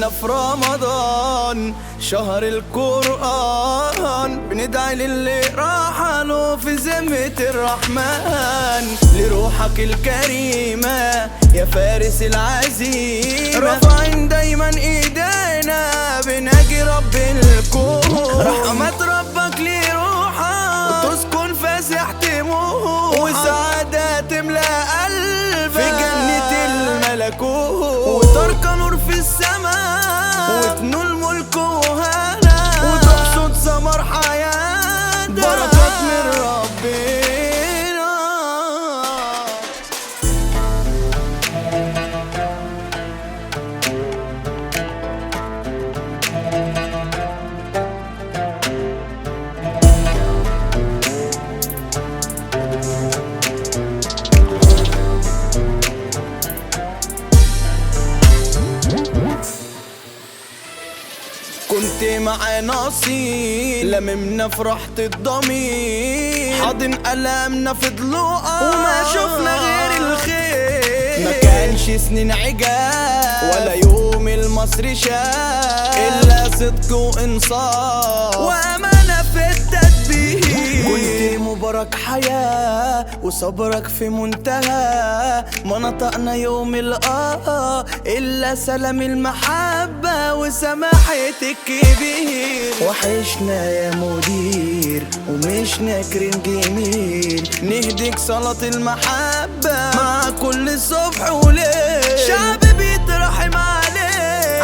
احنا في رمضان شهر القرآن، بندعي للي رحلوا في ذمة الرحمن، لروحك الكريمة يا فارس العزيمة، رافعين دايما ايدينا بناجي رب الكون، رحمة ربك لروحك وتسكن فاسح طموحك، وسعادة تملأ قلبك في جنة الملكوت، وترقى نور في السماء وتنول ملك وهنا، وتحصد ثمر حياتك بركات من ربنا. كنت مع نصيب لممنا فرحة الضمير، حاضن ألامنا في ضلوعه وما شفنا غير الخير، ما كانش سنين عجاب ولا يوم المصري شاف إلا صدق وإنصاف وأمانة في التدبير، كنت مبارك حياة وصبرك في منتهى، ما نطقنا يوم إلا سلام المحبة وسماحة الكبير، وحشنا يا مدير ومش ناكرين جميل، نهديك صلاة المحبة مع كل صبح وليل، شعب بيترحم عليك